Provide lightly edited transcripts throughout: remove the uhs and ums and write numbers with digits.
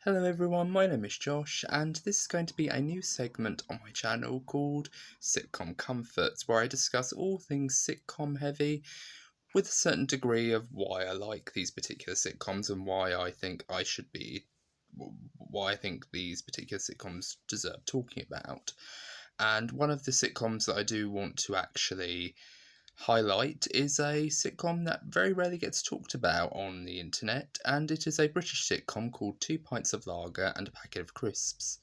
Hello everyone, my name is Josh, and this is going to be a new segment on my channel called Sitcom Comforts, where I discuss all things sitcom heavy with a certain degree of why I like these particular sitcoms and why I think these particular sitcoms deserve talking about. And one of the sitcoms that I do want to actually highlight is a sitcom that very rarely gets talked about on the internet, and it is a British sitcom called Two Pints of Lager and a Packet of Crisps,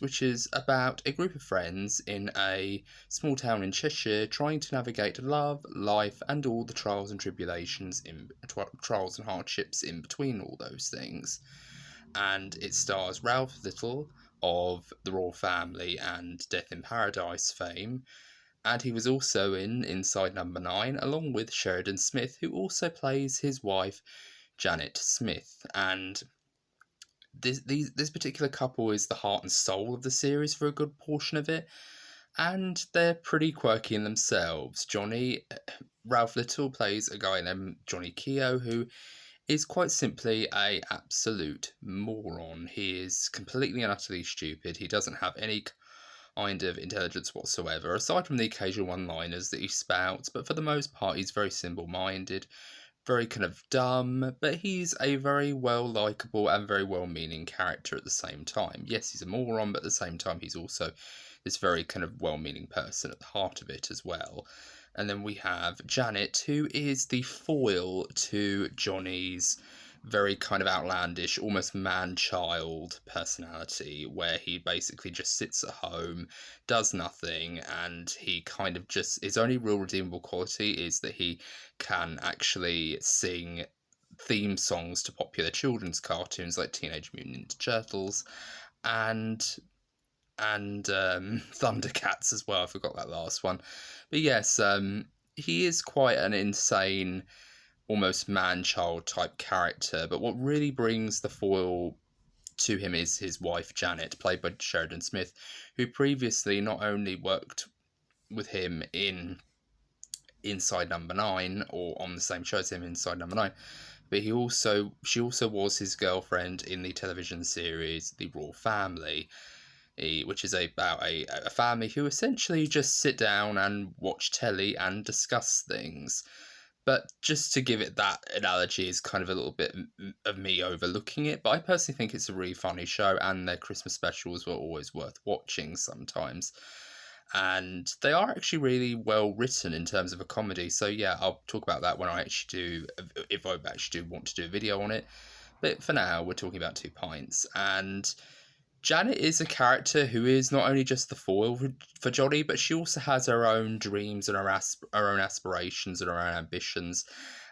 which is about a group of friends in a small town in Cheshire trying to navigate love, life, and all the trials and hardships in between all those things. And it stars Ralph Little of the Royal Family and Death in Paradise fame, and he was also in Inside Number 9, along with Sheridan Smith, who also plays his wife, Janet Smith. And this particular couple is the heart and soul of the series for a good portion of it, and they're pretty quirky in themselves. Ralph Little plays a guy named Johnny Keogh, who is quite simply a absolute moron. He is completely and utterly stupid. He doesn't have any kind of intelligence whatsoever, aside from the occasional one-liners that he spouts, but for the most part he's very simple-minded, very kind of dumb, but he's a very well-likeable and very well-meaning character at the same time. Yes, he's a moron, but at the same time he's also this very kind of well-meaning person at the heart of it as well. And then we have Janet, who is the foil to Johnny's very kind of outlandish, almost man-child personality, where he basically just sits at home, does nothing, and he kind of just, his only real redeemable quality is that he can actually sing theme songs to popular children's cartoons like Teenage Mutant Ninja Turtles and Thundercats as well. I forgot that last one. But yes, he is quite an insane, almost man-child type character, but what really brings the foil to him is his wife Janet, played by Sheridan Smith, who previously not only worked with him in Inside Number 9, or on the same show as him, Inside Number 9, but she also was his girlfriend in the television series The Royal Family, which is about a family who essentially just sit down and watch telly and discuss things. But just to give it that analogy is kind of a little bit of me overlooking it. But I personally think it's a really funny show, and their Christmas specials were always worth watching sometimes. And they are actually really well written in terms of a comedy. So yeah, I'll talk about that when I actually do, if I actually do want to do a video on it. But for now, we're talking about Two Pints. And Janet is a character who is not only just the foil for Johnny, but she also has her own dreams and her own aspirations and her own ambitions.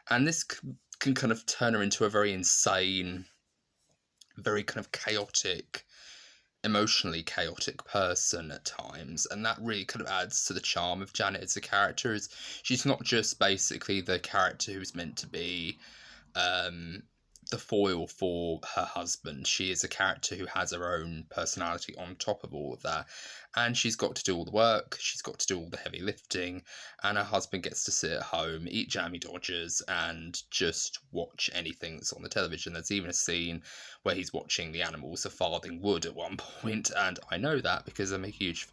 And this can kind of turn her into a very insane, very kind of chaotic, emotionally chaotic person at times. And that really kind of adds to the charm of Janet as a character. Is she's not just basically the character who's meant to be the foil for her husband. She is a character who has her own personality on top of all of that, and she's got to do all the work, she's got to do all the heavy lifting, and her husband gets to sit at home, eat jammy dodgers, and just watch anything that's on the television. There's even a scene where he's watching The Animals of Farthing Wood at one point, and I know that because I'm a huge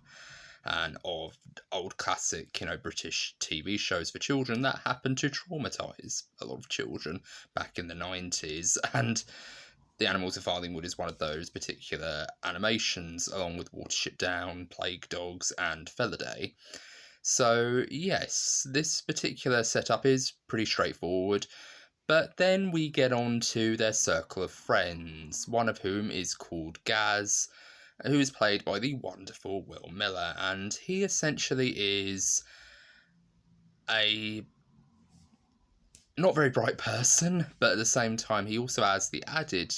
and of old classic, British TV shows for children that happened to traumatise a lot of children back in the 90s. And The Animals of Farthing Wood is one of those particular animations, along with Watership Down, Plague Dogs, and Featherday. So, yes, this particular setup is pretty straightforward. But then we get on to their circle of friends, one of whom is called Gaz, who is played by the wonderful Will Miller, and he essentially is a not very bright person, but at the same time he also has the added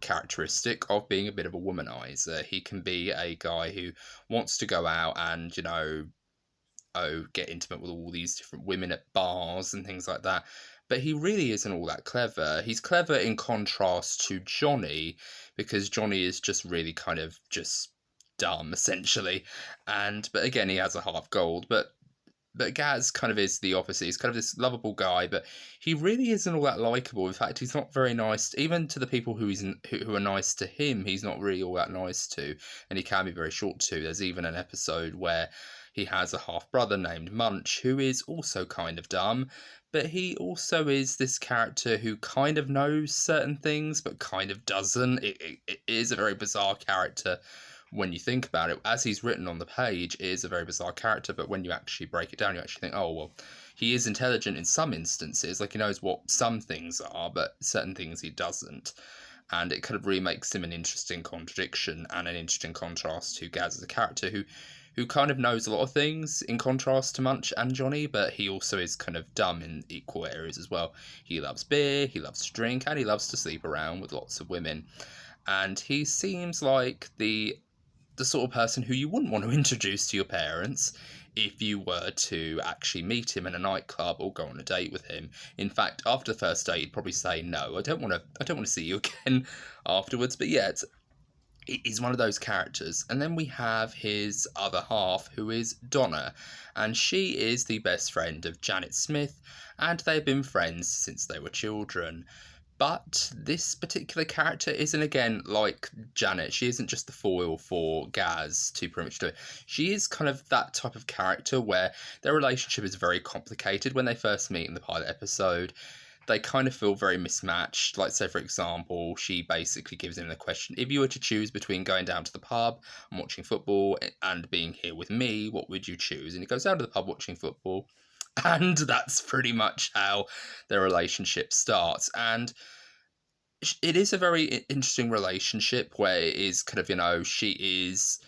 characteristic of being a bit of a womanizer. He can be a guy who wants to go out and, get intimate with all these different women at bars and things like that. But he really isn't all that clever. He's clever in contrast to Johnny, because Johnny is just really kind of just dumb, essentially. But again, he has a heart of gold. But But Gaz kind of is the opposite. He's kind of this lovable guy, but he really isn't all that likable. In fact, he's not very nice, even to the people who are nice to him. He's not really all that nice to, and he can be very short to. There's even an episode where he has a half brother named Munch, who is also kind of dumb, but he also is this character who kind of knows certain things, but kind of doesn't. It is a very bizarre character when you think about it. As he's written on the page, it is a very bizarre character, but when you actually break it down, you actually think, oh, well, he is intelligent in some instances. Like, he knows what some things are, but certain things he doesn't. And it kind of really makes him an interesting contradiction and an interesting contrast to Gaz as a character who kind of knows a lot of things in contrast to Munch and Johnny, but he also is kind of dumb in equal areas as well. He loves beer, he loves to drink, and he loves to sleep around with lots of women. And he seems like the sort of person who you wouldn't want to introduce to your parents if you were to actually meet him in a nightclub or go on a date with him. In fact, after the first date, he'd probably say, no, I don't want to see you again afterwards. But yeah, he's one of those characters. And then we have his other half, who is Donna, and she is the best friend of Janet Smith, and they've been friends since they were children. But this particular character isn't, again, like Janet. She isn't just the foil for Gaz to pretty much do it. She is kind of that type of character where their relationship is very complicated. When they first meet in the pilot episode, they kind of feel very mismatched. Like, say, for example, she basically gives him the question, if you were to choose between going down to the pub and watching football and being here with me, what would you choose? And he goes down to the pub watching football. And that's pretty much how their relationship starts. And it is a very interesting relationship where it is kind of, she is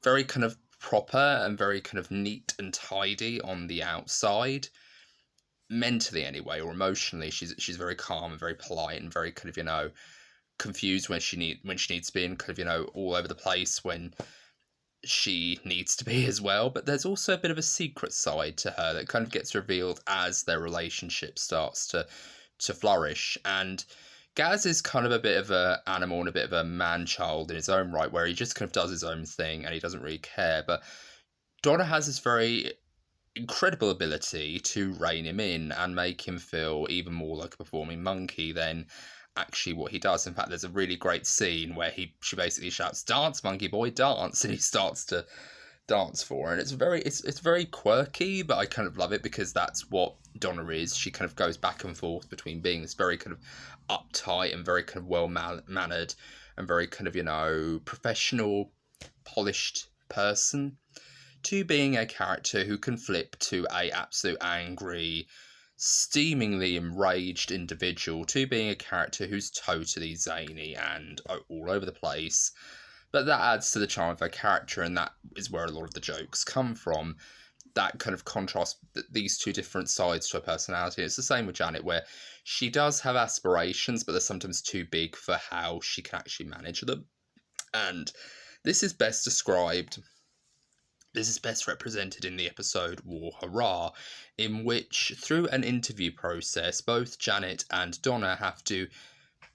very kind of proper and very kind of neat and tidy on the outside. Mentally, anyway, or emotionally, she's very calm and very polite and very kind of, confused when she needs to be, and kind of, all over the place when she needs to be as well. But there's also a bit of a secret side to her that kind of gets revealed as their relationship starts to flourish. And Gaz is kind of a bit of an animal and a bit of a man-child in his own right, where he just kind of does his own thing and he doesn't really care. But Donna has this very incredible ability to rein him in and make him feel even more like a performing monkey than actually what he does. In fact, there's a really great scene where she basically shouts, "Dance, monkey boy, dance," and he starts to dance for her. And it's very quirky, but I kind of love it because that's what Donna is. She kind of goes back and forth between being this very kind of uptight and very kind of well mannered and very kind of, professional, polished person, to being a character who can flip to a absolute angry, steamingly enraged individual, to being a character who's totally zany and all over the place. But that adds to the charm of her character, and that is where a lot of the jokes come from. That kind of contrast, these two different sides to her personality. It's the same with Janet, where she does have aspirations, but they're sometimes too big for how she can actually manage them. And this is best represented in the episode War Hurrah, in which, through an interview process, both Janet and Donna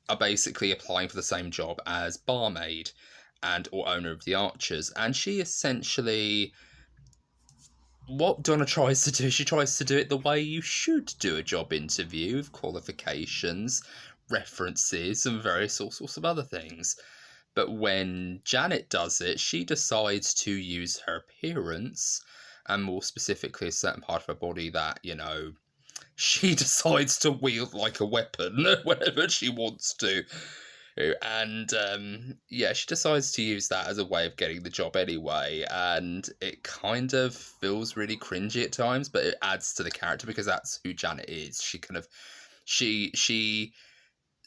are basically applying for the same job as barmaid or owner of the Archers. And she essentially, what Donna tries to do, she tries to do it the way you should do a job interview, with qualifications, references, and various all sorts of other things. But when Janet does it, she decides to use her appearance, and more specifically a certain part of her body that, she decides to wield like a weapon whenever she wants to. And, she decides to use that as a way of getting the job anyway, and it kind of feels really cringy at times, but it adds to the character because that's who Janet is. She kind of, she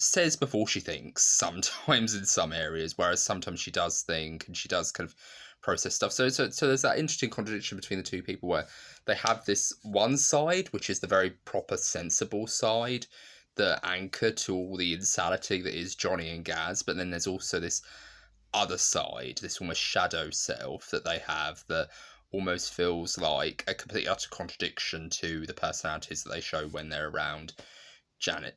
says before she thinks sometimes in some areas, whereas sometimes she does think and she does kind of process stuff. So there's that interesting contradiction between the two people where they have this one side, which is the very proper, sensible side, the anchor to all the insanity that is Johnny and Gaz, but then there's also this other side, this almost shadow self that they have that almost feels like a complete utter contradiction to the personalities that they show when they're around Johnny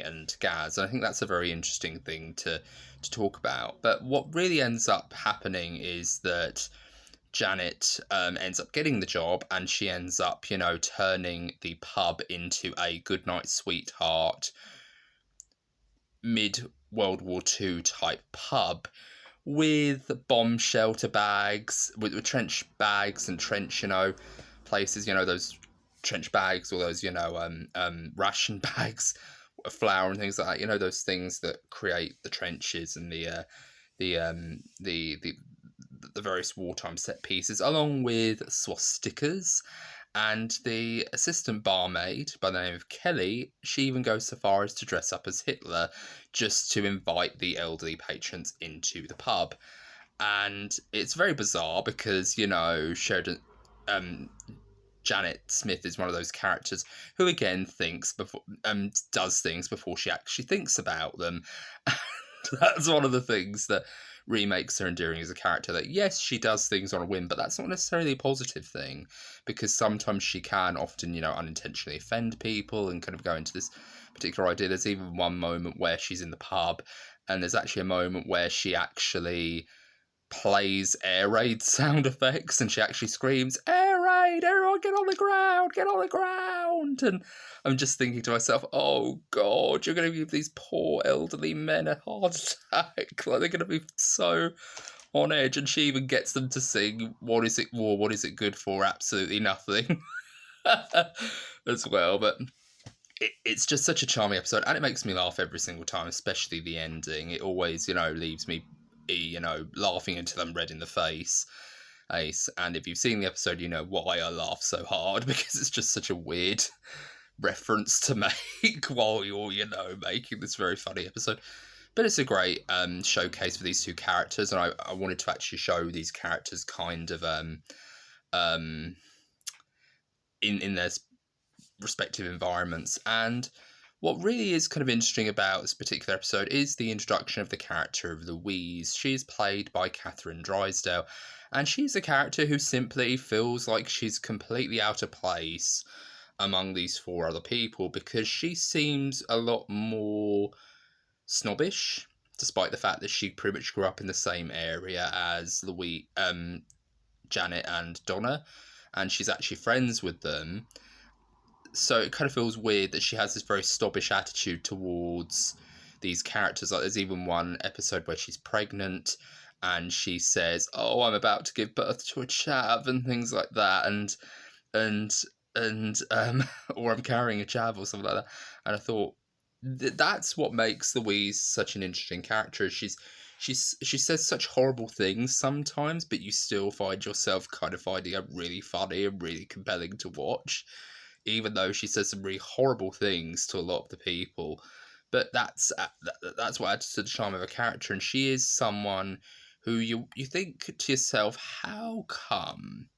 and Gaz. And I think that's a very interesting thing to talk about. But what really ends up happening is that Janet ends up getting the job, and she ends up, you know, turning the pub into a goodnight sweetheart mid-World War II type pub with bomb shelter bags, with trench bags and trench, you know, places, you know, those trench bags, or those, you know, ration bags of flour and things like that, you know, those things that create the trenches and the um the the the various wartime set pieces, along with swastikas. And the assistant barmaid, by the name of Kelly, she even goes so far as to dress up as Hitler just to invite the elderly patrons into the pub. And it's very bizarre because, you know, Janet Smith is one of those characters who again does things before she actually thinks about them. And that's one of the things that remakes her endearing as a character, that yes, she does things on a whim, but that's not necessarily a positive thing, because sometimes she can often, you know, unintentionally offend people and kind of go into this particular idea. There's even one moment where she's in the pub, and there's actually a moment where she actually plays air raid sound effects, and she actually screams, "Air raid! Everyone get on the ground! Get on the ground!" And I'm just thinking to myself, oh God, you're going to give these poor elderly men a heart attack. Like, they're going to be so on edge. And she even gets them to sing, "What is it, war? What is it good for? Absolutely nothing." As well. But it's just such a charming episode, and it makes me laugh every single time, especially the ending. It always, you know, leaves me, you know, laughing until I'm red in the face. And if you've seen the episode, you know why I laugh so hard, because it's just such a weird reference to make while you're, you know, making this very funny episode. But it's a great showcase for these two characters, and I wanted to actually show these characters kind of in their respective environments. And what really is kind of interesting about this particular episode is the introduction of the character of Louise. She's played by Catherine Drysdale, and she's a character who simply feels like she's completely out of place among these four other people, because she seems a lot more snobbish, despite the fact that she pretty much grew up in the same area as Janet and Donna, and she's actually friends with them. So it kind of feels weird that she has this very snobbish attitude towards these characters. Like, there's even one episode where she's pregnant and she says, "Oh, I'm about to give birth to a chav," and things like that, and or "I'm carrying a chav," or something like that. And I thought that's what makes Louise such an interesting character. She says such horrible things sometimes, but you still find yourself kind of finding her really funny and really compelling to watch, even though she says some really horrible things to a lot of the people. But that's what adds to the charm of her character, and she is someone who you think to yourself, how come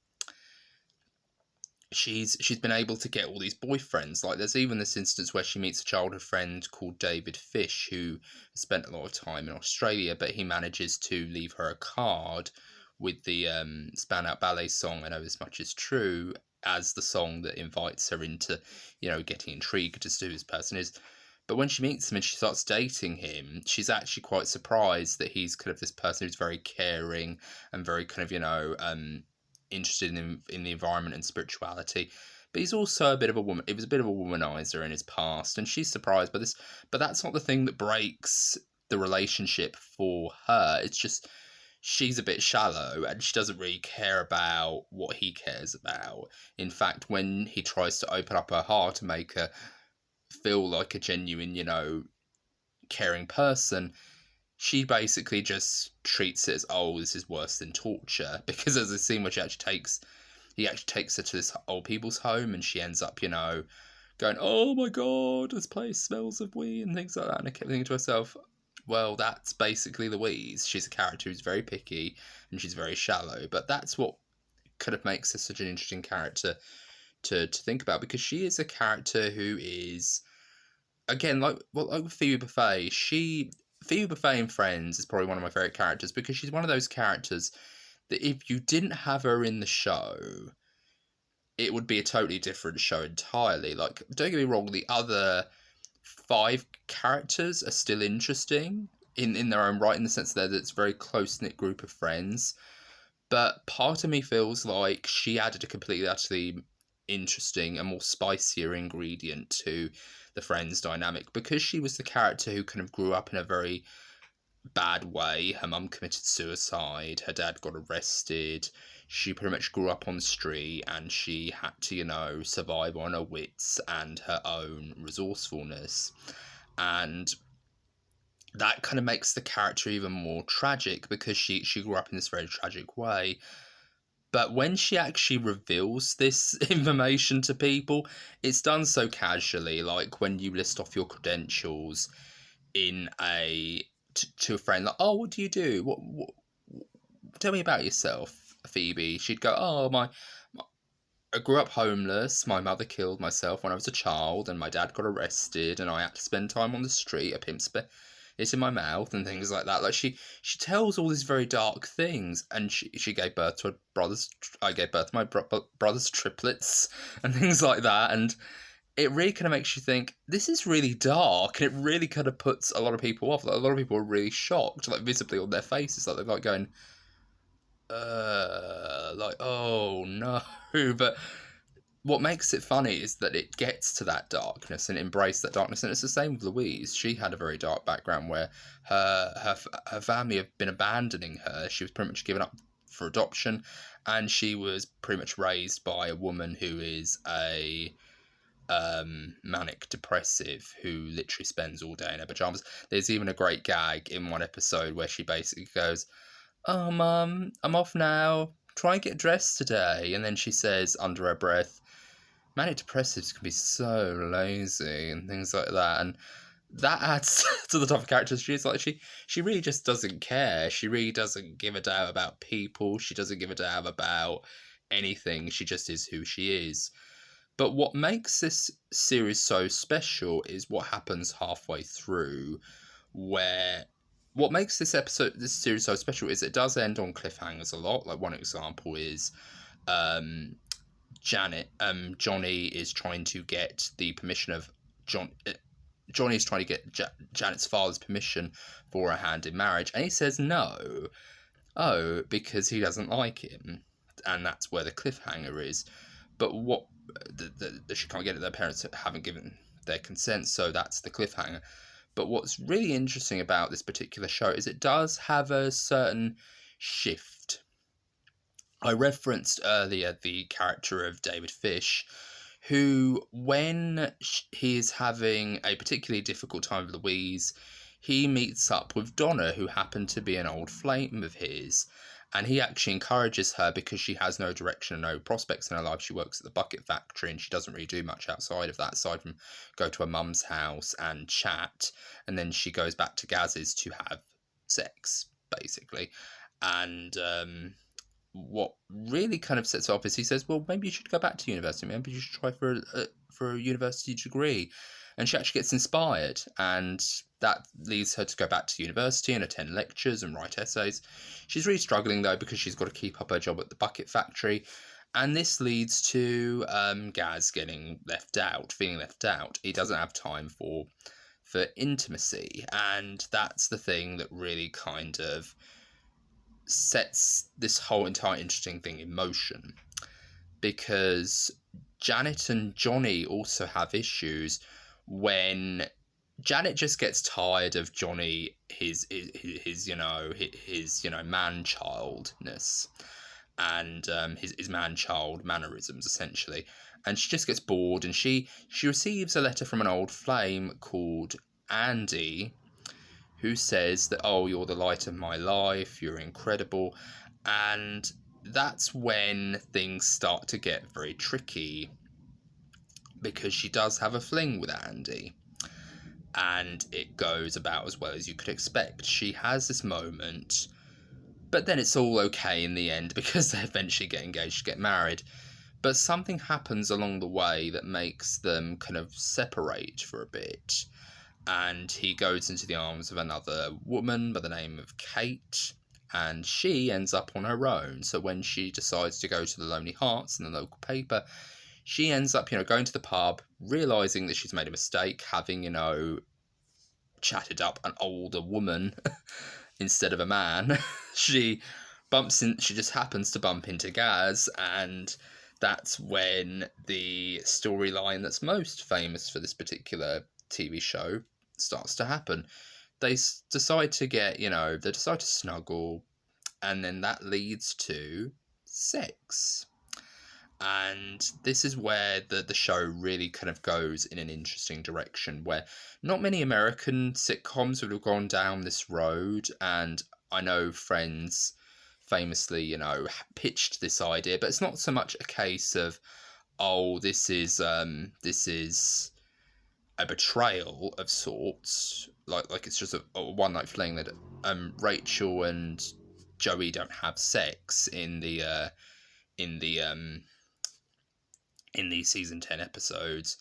she's been able to get all these boyfriends? Like, there's even this instance where she meets a childhood friend called David Fish, who spent a lot of time in Australia, but he manages to leave her a card with the Span Out Ballet song, "I Know This Much Is True," as the song that invites her into, you know, getting intrigued as to who this person is. But when she meets him and she starts dating him, she's actually quite surprised that he's kind of this person who's very caring and very kind of, you know, interested in the environment and spirituality. But he's also a bit of a woman. He was a bit of a womanizer in his past, and she's surprised by this. But that's not the thing that breaks the relationship for her. It's just she's a bit shallow and she doesn't really care about what he cares about. In fact, when he tries to open up her heart and make her feel like a genuine, you know, caring person, she basically just treats it as, "Oh, this is worse than torture," because there's a scene where he actually takes her to this old people's home, and she ends up, you know, going, "Oh my God, this place smells of wee," and things like that. And I kept thinking to myself, well, that's basically Louise. She's a character who's very picky and she's very shallow, but that's what kind of makes her such an interesting character to think about, because she is a character who is, again, like Phoebe Buffay. Phoebe Buffay in Friends is probably one of my favourite characters, because she's one of those characters that if you didn't have her in the show, it would be a totally different show entirely. Like, don't get me wrong, the other 5 characters are still interesting in their own right, in the sense that it's a very close-knit group of friends. But part of me feels like she added a completely, utterly interesting and more spicier ingredient to the Friends dynamic because she was the character who kind of grew up in a very bad way. Her mum committed suicide, her dad got arrested. She pretty much grew up on the street and she had to, survive on her wits and her own resourcefulness. And that kind of makes the character even more tragic because she grew up in this very tragic way. But when she actually reveals this information to people, it's done so casually, like when you list off your credentials in to a friend, like, oh, what do you do? What tell me about yourself, Phoebe. She'd go, oh, I grew up homeless. My mother killed myself when I was a child, and my dad got arrested, and I had to spend time on the street. A pimp spit it in my mouth, and things like that. Like she tells all these very dark things, and she gave birth to her brothers. I gave birth to my brother's triplets, and things like that. And it really kind of makes you think this is really dark, and it really kind of puts a lot of people off. Like, a lot of people are really shocked, like visibly on their faces, like they're like going, like, oh no. But what makes it funny is that it gets to that darkness and embrace that darkness, and it's the same with Louise. She had a very dark background where her family have been abandoning her. She was pretty much given up for adoption, and she was pretty much raised by a woman who is a manic depressive who literally spends all day in her pajamas. There's even a great gag in one episode where she basically goes, oh, Mum, I'm off now. Try and get dressed today. And then she says under her breath, manic depressives can be so lazy and things like that. And that adds to the type of character she is. Like, she really just doesn't care. She really doesn't give a damn about people. She doesn't give a damn about anything. She just is who she is. But what makes this series so special is what happens halfway through, where what makes this series so special is it does end on cliffhangers a lot. Like, one example is Johnny is trying to get the permission of Johnny is trying to get Janet's father's permission for a hand in marriage, and he says no. Oh, because he doesn't like him, and that's where the cliffhanger is. But what she can't get it, their parents haven't given their consent, so that's the cliffhanger. But what's really interesting about this particular show is it does have a certain shift. I referenced earlier the character of David Fish, who, when he is having a particularly difficult time with Louise, he meets up with Donna, who happened to be an old flame of his. And he actually encourages her because she has no direction and no prospects in her life. She works at the bucket factory and she doesn't really do much outside of that, aside from go to her mum's house and chat. And then she goes back to Gaz's to have sex, basically. And what really kind of sets off is he says, well, maybe you should go back to university. Maybe you should try for a university degree. And she actually gets inspired, and that leads her to go back to university and attend lectures and write essays. She's really struggling, though, because she's got to keep up her job at the bucket factory. And this leads to Gaz feeling left out. He doesn't have time for intimacy. And that's the thing that really kind of sets this whole entire interesting thing in motion. Because Janet and Johnny also have issues when Janet just gets tired of Johnny, his man-childness and his man-child mannerisms, essentially. And she just gets bored, and she receives a letter from an old flame called Andy, who says that, oh, you're the light of my life, you're incredible. And that's when things start to get very tricky, because she does have a fling with Andy, and it goes about as well as you could expect. She has this moment, but then it's all okay in the end because they eventually get engaged, get married. But something happens along the way that makes them kind of separate for a bit, and he goes into the arms of another woman by the name of Kate, and she ends up on her own. So when she decides to go to the Lonely Hearts in the local paper, she ends up, going to the pub, realising that she's made a mistake, having, chatted up an older woman instead of a man. She She just happens to bump into Gaz, and that's when the storyline that's most famous for this particular TV show starts to happen. They decide to they decide to snuggle, and then that leads to sex. And this is where the show really kind of goes in an interesting direction, where not many American sitcoms would have gone down this road. And I know Friends famously, pitched this idea, but it's not so much a case of, oh, this is a betrayal of sorts, like it's just a one night fling that Rachel and Joey don't have sex in the in these season 10 episodes,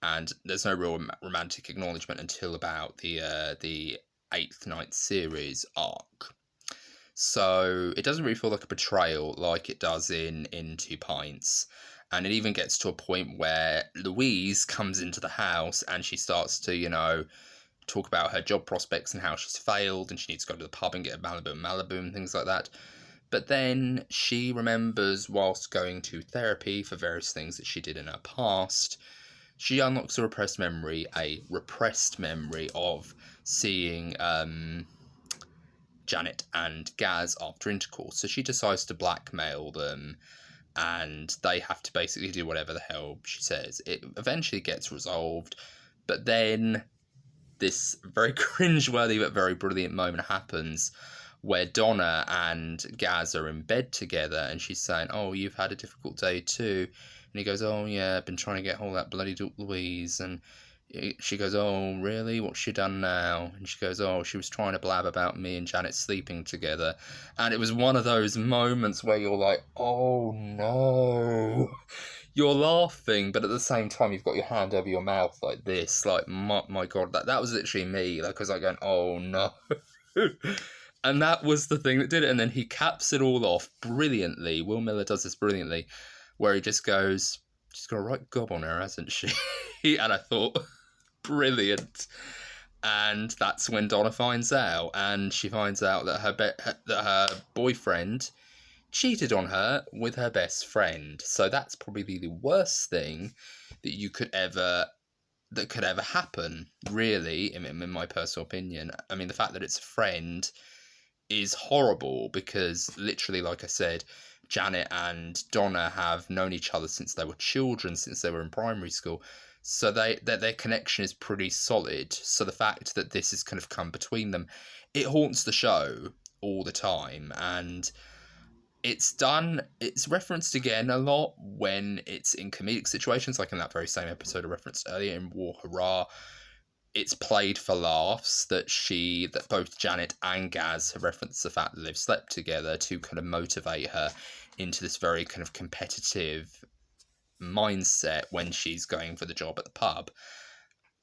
and there's no real romantic acknowledgement until about the eighth night series arc. So it doesn't really feel like a betrayal like it does in Two Pints. And it even gets to a point where Louise comes into the house and she starts to, talk about her job prospects and how she's failed and she needs to go to the pub and get a Malibu and things like that. But then she remembers, whilst going to therapy for various things that she did in her past, she unlocks a repressed memory of seeing Janet and Gaz after intercourse. So she decides to blackmail them, and they have to basically do whatever the hell she says. It eventually gets resolved, but then this very cringeworthy but very brilliant moment happens where Donna and Gaz are in bed together, and she's saying, "Oh, you've had a difficult day too." And he goes, "Oh yeah, I've been trying to get hold of that bloody Louise." And she goes, "Oh really? What's she done now?" And she goes, "Oh, she was trying to blab about me and Janet sleeping together." And it was one of those moments where you're like, "Oh no." You're laughing, but at the same time you've got your hand over your mouth like this, like, my God, that was literally me. Like, I was like going, "Oh no." And that was the thing that did it. And then he caps it all off brilliantly. Will Miller does this brilliantly, where he just goes, "She's got a right gob on her, hasn't she?" And I thought, brilliant. And that's when Donna finds out, and she finds out that her boyfriend cheated on her with her best friend. So that's probably the worst thing that could ever happen, really, in my personal opinion. I mean, the fact that it's a friend is horrible, because literally, like I said, Janet and Donna have known each other since they were children, since they were in primary school. So their connection is pretty solid. So the fact that this has kind of come between them, it haunts the show all the time. And it's referenced again a lot when it's in comedic situations, like in that very same episode I referenced earlier in War Hurrah. It's played for laughs that both Janet and Gaz have referenced the fact that they've slept together to kind of motivate her into this very kind of competitive mindset when she's going for the job at the pub.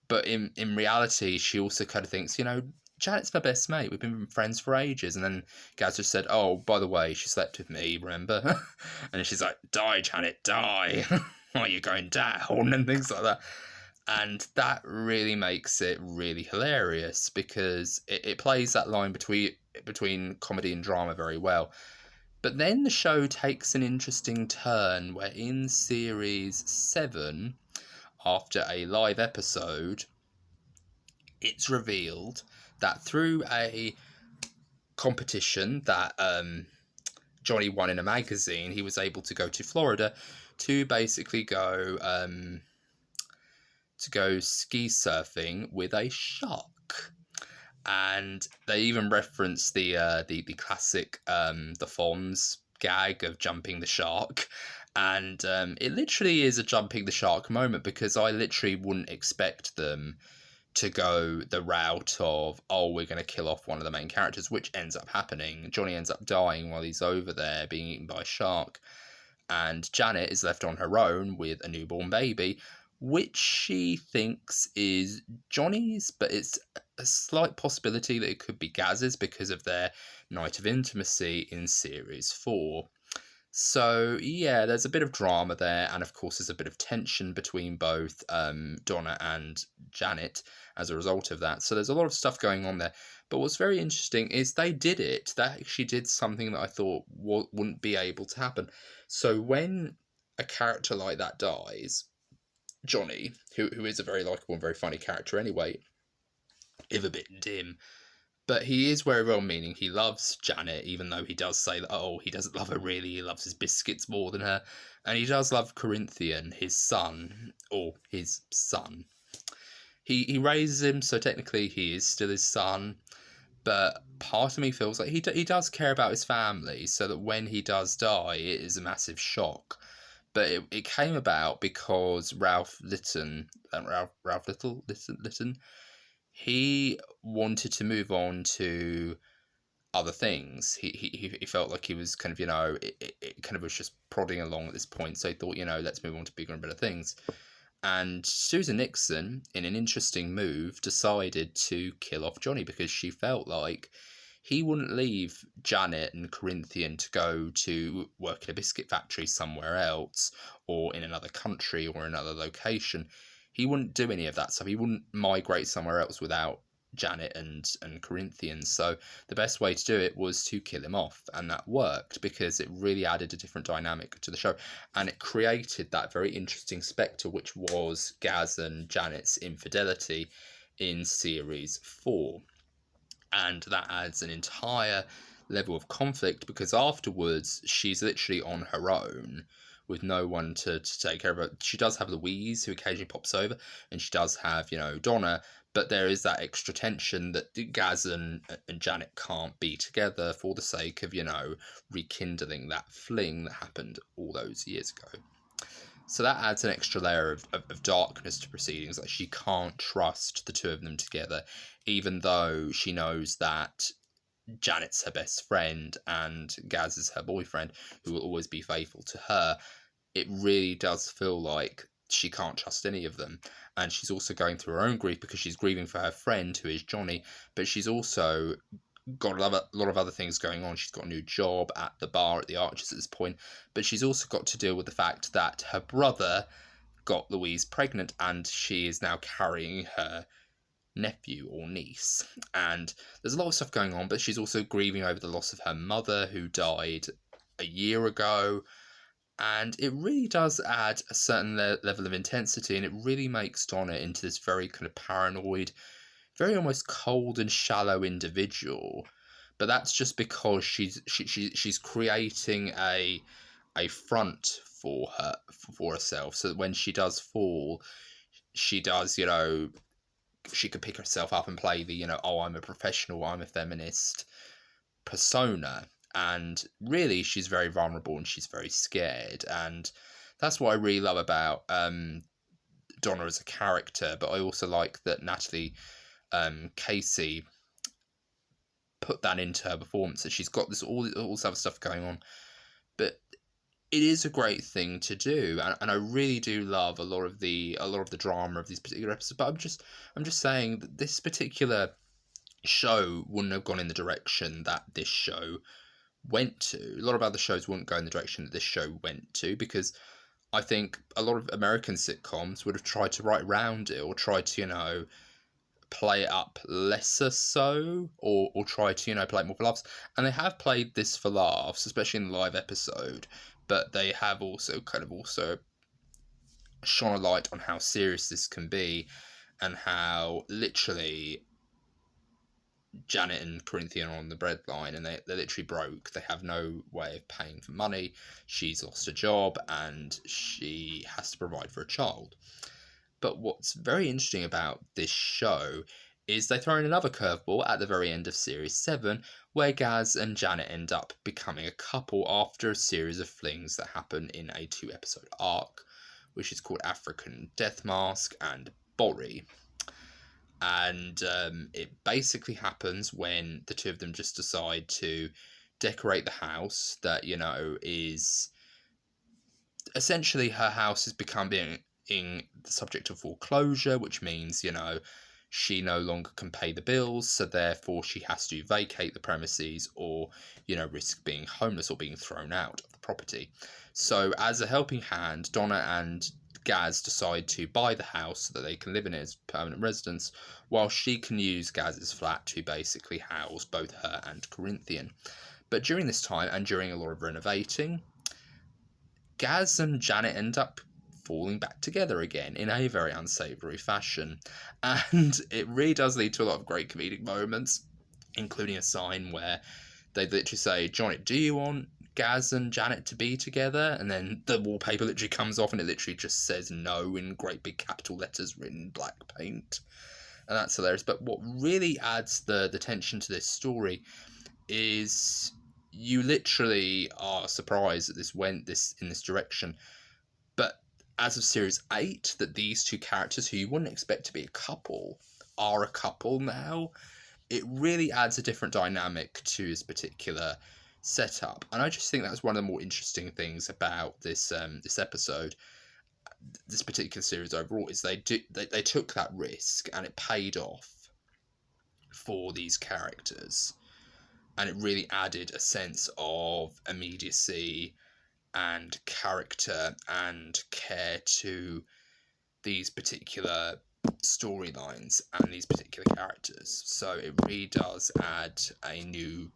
But in reality, she also kind of thinks, Janet's my best mate. We've been friends for ages. And then Gaz just said, "Oh, by the way, she slept with me, remember?" And she's like, "Die, Janet, die. Why are you going down?" And things like that. And that really makes it really hilarious, because it plays that line between comedy and drama very well. But then the show takes an interesting turn, where in series 7, after a live episode, it's revealed that through a competition that Johnny won in a magazine, he was able to go to Florida to basically go ski surfing with a shark. And they even reference the classic the Fonz gag of jumping the shark. And it literally is a jumping the shark moment, because I literally wouldn't expect them to go the route of, "Oh, we're going to kill off one of the main characters," which ends up happening. Johnny ends up dying while he's over there being eaten by a shark. And Janet is left on her own with a newborn baby, which she thinks is Johnny's, but it's a slight possibility that it could be Gaz's because of their night of intimacy in series 4. So yeah, there's a bit of drama there, and of course, there's a bit of tension between both Donna and Janet as a result of that. So there's a lot of stuff going on there. But what's very interesting is they did it. They actually did something that I thought wouldn't be able to happen. So when a character like that dies, Johnny, who is a very likable and very funny character anyway, if a bit dim, but he is very well meaning. He loves Janet, even though he does say that, oh, he doesn't love her really. He loves his biscuits more than her. And he does love Corinthian, his son, or his son. He raises him, so technically he is still his son. But part of me feels like he does care about his family, so that when he does die, it is a massive shock. But it came about because Ralph Litton, Litton, he wanted to move on to other things. He felt like he was kind of, it kind of was just prodding along at this point. So he thought, let's move on to bigger and better things. And Susan Nixon, in an interesting move, decided to kill off Johnny because she felt like he wouldn't leave Janet and Corinthian to go to work in a biscuit factory somewhere else or in another country or another location. He wouldn't do any of that stuff. He wouldn't migrate somewhere else without Janet and Corinthian. So the best way to do it was to kill him off, and that worked because it really added a different dynamic to the show, and it created that very interesting spectre, which was Gaz and Janet's infidelity in series 4. And that adds an entire level of conflict because afterwards she's literally on her own with no one to take care of her. She does have Louise, who occasionally pops over, and she does have, Donna, but there is that extra tension that Gaz and Janet can't be together for the sake of, rekindling that fling that happened all those years ago. So that adds an extra layer of darkness to proceedings. Like, she can't trust the two of them together, even though she knows that Janet's her best friend and Gaz is her boyfriend, who will always be faithful to her. It really does feel like she can't trust any of them. And she's also going through her own grief because she's grieving for her friend, who is Johnny, but she's also got a lot of other things going on. She's got a new job at the bar at the Arches at this point, but she's also got to deal with the fact that her brother got Louise pregnant and she is now carrying her nephew or niece. And there's a lot of stuff going on, but she's also grieving over the loss of her mother, who died a year ago. And it really does add a certain level of intensity, and it really makes Donna into this very kind of paranoid, very almost cold and shallow individual. But that's just because she's creating a front for herself, so that when she does fall, she does, she could pick herself up and play the, oh, I'm a professional, I'm a feminist persona. And really, she's very vulnerable and she's very scared. And that's what I really love about Donna as a character. But I also like that Natalie Casey put that into her performance, that she's got all this other stuff going on. But it is a great thing to do, and I really do love a lot of the drama of these particular episodes. But I'm just saying that this particular show wouldn't have gone in the direction that this show went to. A lot of other shows wouldn't go in the direction that this show went to, because I think a lot of American sitcoms would have tried to write around it, or tried to, play it up lesser so, or try to, play it more for laughs. And they have played this for laughs, especially in the live episode, but they have also shone a light on how serious this can be, and how literally Janet and Corinthian are on the breadline, and they're literally broke. They have no way of paying for money. She's lost a job, and she has to provide for a child. But what's very interesting about this show is they throw in another curveball at the very end of Series 7, where Gaz and Janet end up becoming a couple after a series of flings that happen in a 2-episode arc, which is called African Death Mask and Borry. And it basically happens when the two of them just decide to decorate the house that, is essentially, her house is becoming the subject of foreclosure, which means, she no longer can pay the bills, so therefore she has to vacate the premises or, risk being homeless or being thrown out of the property. So as a helping hand, Donna and Gaz decide to buy the house so that they can live in it as permanent residence, while she can use Gaz's flat to basically house both her and Corinthian. But during this time, and during a lot of renovating, Gaz and Janet end up falling back together again in a very unsavoury fashion. And it really does lead to a lot of great comedic moments, including a sign where they literally say, "Johnny, do you want Gaz and Janet to be together?" And then the wallpaper literally comes off and it literally just says no in great big capital letters written in black paint. And that's hilarious. But what really adds the tension to this story is you literally are surprised that this went in this direction. But as of series 8, that these two characters who you wouldn't expect to be a couple are a couple now. It really adds a different dynamic to this particular setup, and I just think that's one of the more interesting things about this episode, this particular series overall, is they took that risk and it paid off for these characters, and it really added a sense of immediacy and character and care to these particular storylines and these particular characters. So it really does add a new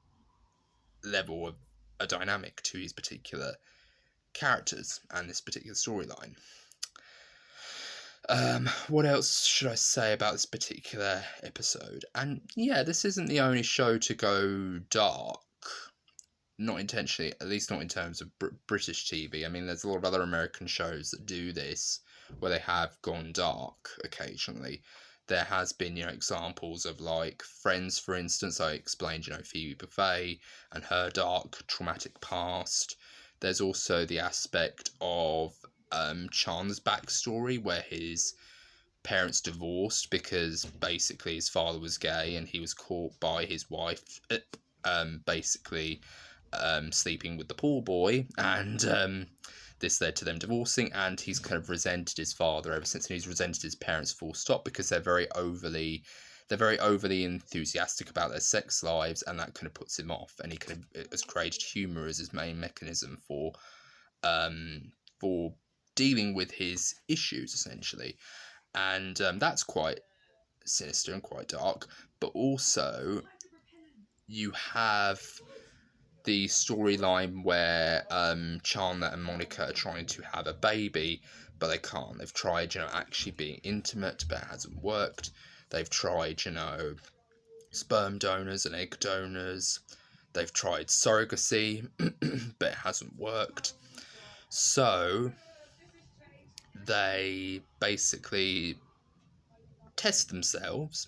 level of a dynamic to these particular characters and this particular storyline. What else should I say about this particular episode? And yeah, this isn't the only show to go dark. Not intentionally, at least not in terms of British TV. I mean, there's a lot of other American shows that do this, where they have gone dark occasionally. There has been, examples of, like, Friends, for instance. I explained, Phoebe Buffay and her dark, traumatic past. There's also the aspect of Chandler's backstory, where his parents divorced because basically his father was gay and he was caught by his wife, basically sleeping with the pool boy, and this led to them divorcing, and he's kind of resented his father ever since, and he's resented his parents full stop, because they're very overly enthusiastic about their sex lives, and that kind of puts him off, and he kind of has created humour as his main mechanism for dealing with his issues, essentially. And that's quite sinister and quite dark. But also you have the storyline where Chandler and Monica are trying to have a baby, but they can't. They've tried, actually being intimate, but it hasn't worked. They've tried, sperm donors and egg donors. They've tried surrogacy, but it hasn't worked. So they basically test themselves,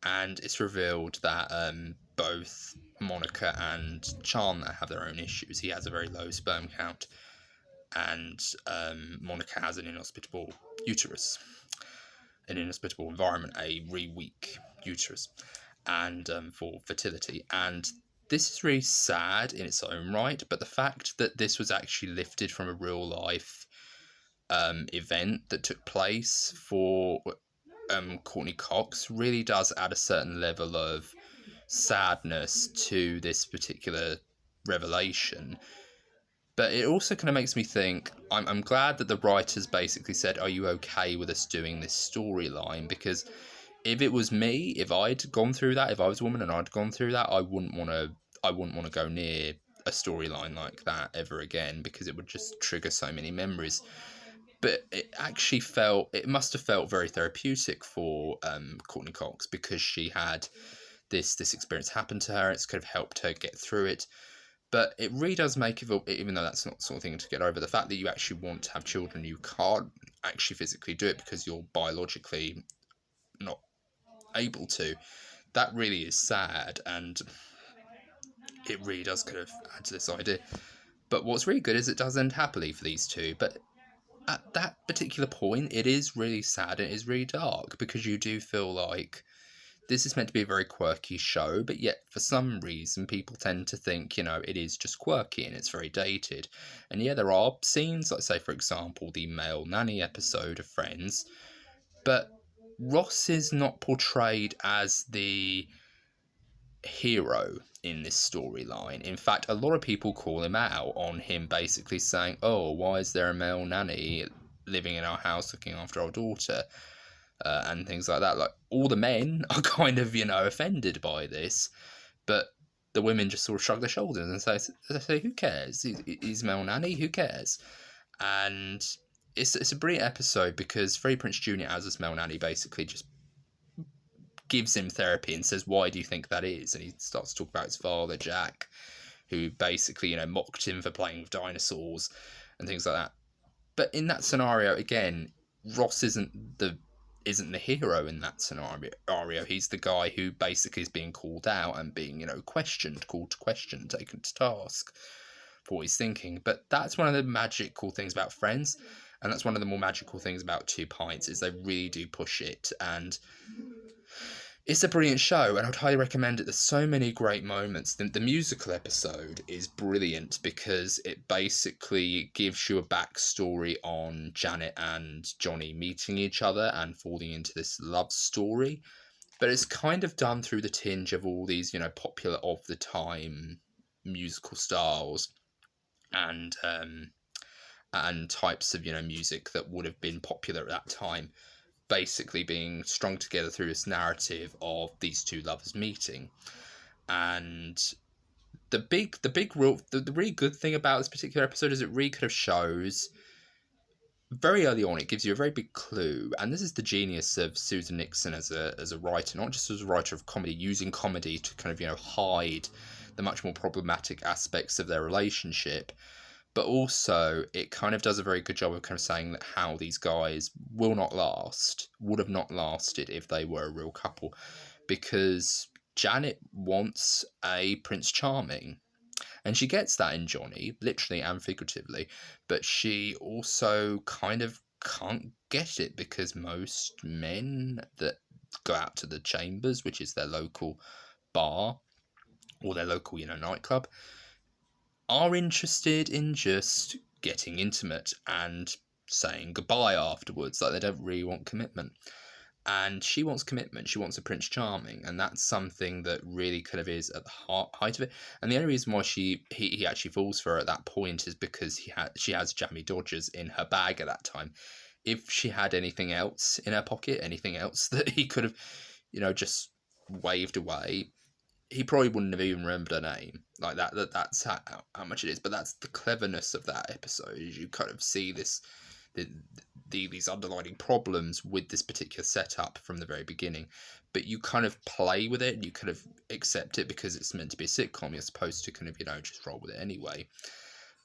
and it's revealed that both Monica and Chandler have their own issues. He has a very low sperm count, and Monica has an inhospitable uterus, an inhospitable environment, a really weak uterus, and for fertility. And this is really sad in its own right, but the fact that this was actually lifted from a real life event that took place for Courtney Cox really does add a certain level of sadness to this particular revelation. But it also kind of makes me think, I'm glad that the writers basically said, "Are you okay with us doing this storyline?" Because if it was me, if I'd gone through that, if I was a woman and I'd gone through that, I wouldn't want to go near a storyline like that ever again, because it would just trigger so many memories. But it must have felt very therapeutic for Courtney Cox, because she had this experience happen to her. It's kind of helped her get through it. But it really does make it, even though that's not the sort of thing to get over, the fact that you actually want to have children, you can't actually physically do it because you're biologically not able to. That really is sad, and it really does kind of add to this idea. But what's really good is it does end happily for these two. But at that particular point, it is really sad and it is really dark, because you do feel like this is meant to be a very quirky show, but yet for some reason people tend to think, it is just quirky and it's very dated. And yeah, there are scenes, like say for example the male nanny episode of Friends, but Ross is not portrayed as the hero in this storyline. In fact, a lot of people call him out on him basically saying, oh, why is there a male nanny living in our house looking after our daughter? And things like that. Like, all the men are kind of, offended by this, but the women just sort of shrug their shoulders and say who cares? He's male nanny, who cares? And it's a brilliant episode because Freddie Prinze Jr. as this male nanny basically just gives him therapy and says, why do you think that is? And he starts to talk about his father, Jack, who basically, mocked him for playing with dinosaurs and things like that. But in that scenario, again, Ross isn't the hero in that scenario. He's the guy who basically is being called out and being, called to question, taken to task for what he's thinking. But that's one of the magical things about Friends, and that's one of the more magical things about Two Pints, is they really do push it, and it's a brilliant show, and I'd highly recommend it. There's so many great moments. The musical episode is brilliant because it basically gives you a backstory on Janet and Johnny meeting each other and falling into this love story. But it's kind of done through the tinge of all these, popular of the time musical styles and types of, music that would have been popular at that time, basically being strung together through this narrative of these two lovers meeting. And the really good thing about this particular episode is it really kind of shows very early on, it gives you a very big clue, and this is the genius of Susan Nixon as a writer, not just as a writer of comedy, using comedy to kind of hide the much more problematic aspects of their relationship. But also, it kind of does a very good job of kind of saying that how these guys would have not lasted if they were a real couple. Because Janet wants a Prince Charming. And she gets that in Johnny, literally and figuratively. But she also kind of can't get it because most men that go out to the Chambers, which is their local bar, or their local, nightclub, are interested in just getting intimate and saying goodbye afterwards. Like, they don't really want commitment. And she wants commitment. She wants a Prince Charming, and that's something that really kind of is at the height of it. And the only reason why he actually falls for her at that point is because she has Jammy Dodgers in her bag at that time. If she had anything else in her pocket, anything else that he could have, just waved away, he probably wouldn't have even remembered her name. Like that's how much it is. But that's the cleverness of that episode, is you kind of see these underlying problems with this particular setup from the very beginning, but you kind of play with it and you kind of accept it because it's meant to be a sitcom. You're supposed to kind of just roll with it anyway.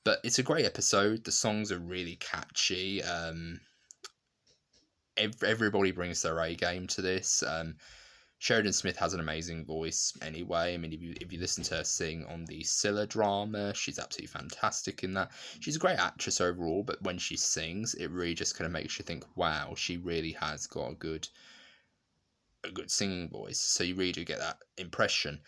But it's a great episode. The songs are really catchy. Everybody brings their A game to this. Sheridan Smith has an amazing voice anyway. I mean, if you listen to her sing on the Scylla drama, she's absolutely fantastic in that. She's a great actress overall, but when she sings, it really just kind of makes you think, wow, she really has got a good singing voice. So you really do get that impression.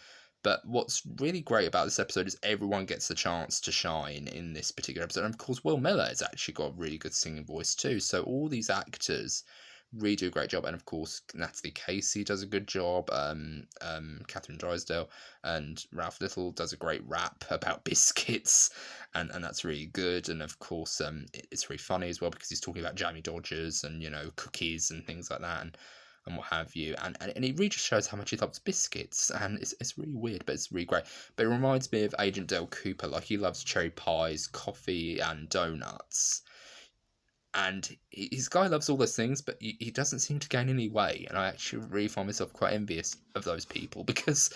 But what's really great about this episode is everyone gets the chance to shine in this particular episode. And of course, Will Miller has actually got a really good singing voice too. So all these actors really do a great job, and of course Natalie Casey does a good job. Catherine Drysdale and Ralph Little does a great rap about biscuits, and that's really good. And of course, it's really funny as well because he's talking about Jammy Dodgers and cookies and things like that, and what have you. And it really just shows how much he loves biscuits, and it's really weird, but it's really great. But it reminds me of Agent Dale Cooper. Like, he loves cherry pies, coffee, and donuts. And his guy loves all those things, but he doesn't seem to gain any weight. And I actually really find myself quite envious of those people because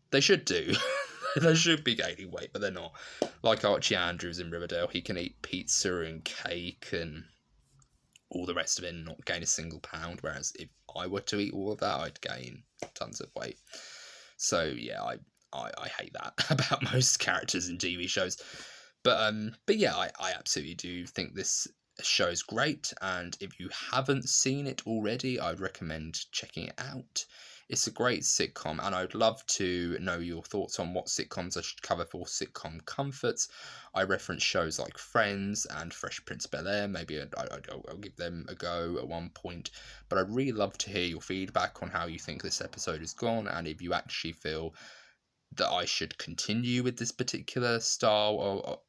they should do. They should be gaining weight, but they're not. Like Archie Andrews in Riverdale, he can eat pizza and cake and all the rest of it and not gain a single pound. Whereas if I were to eat all of that, I'd gain tons of weight. So yeah, I hate that about most characters in TV shows. But yeah, I absolutely do think this show's great, and if you haven't seen it already, I'd recommend checking it out. It's a great sitcom, and I'd love to know your thoughts on what sitcoms I should cover for Sitcom Comforts. I reference shows like Friends and Fresh Prince of Bel-Air. Maybe I'll give them a go at one point. But I'd really love to hear your feedback on how you think this episode has gone, and if you actually feel that I should continue with this particular style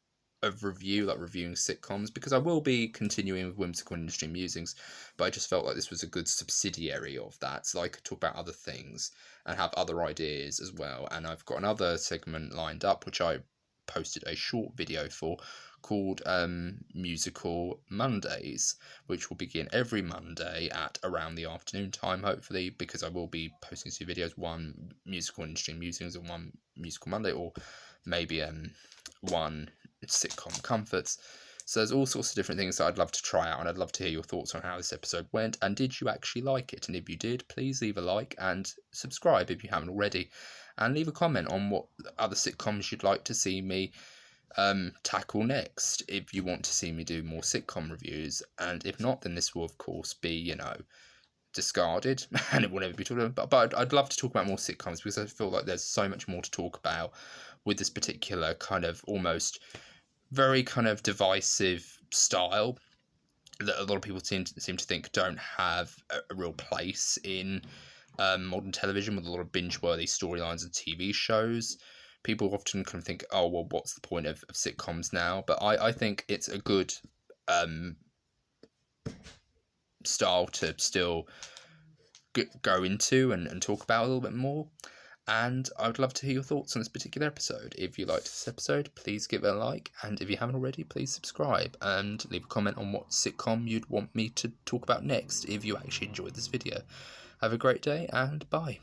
of review, like reviewing sitcoms, because I will be continuing with Whimsical Industry Musings, but I just felt like this was a good subsidiary of that, so I could talk about other things and have other ideas as well. And I've got another segment lined up, which I posted a short video for, called Musical Mondays, which will begin every Monday at around the afternoon time, hopefully, because I will be posting 2 videos, one Musical Industry Musings and one Musical Monday, or maybe one Sitcom Comforts. So there's all sorts of different things that I'd love to try out, and I'd love to hear your thoughts on how this episode went, and did you actually like it? And if you did, please leave a like and subscribe if you haven't already, and leave a comment on what other sitcoms you'd like to see me tackle next, if you want to see me do more sitcom reviews. And if not, then this will of course be, discarded and it will never be talked about. But I'd love to talk about more sitcoms, because I feel like there's so much more to talk about with this particular kind of almost very kind of divisive style that a lot of people seem to think don't have a real place in modern television, with a lot of binge-worthy storylines and TV shows. People often kind of think, oh, well, what's the point of sitcoms now? But I think it's a good style to still go into and talk about a little bit more. And I would love to hear your thoughts on this particular episode. If you liked this episode, please give it a like. And if you haven't already, please subscribe and leave a comment on what sitcom you'd want me to talk about next if you actually enjoyed this video. Have a great day, and bye.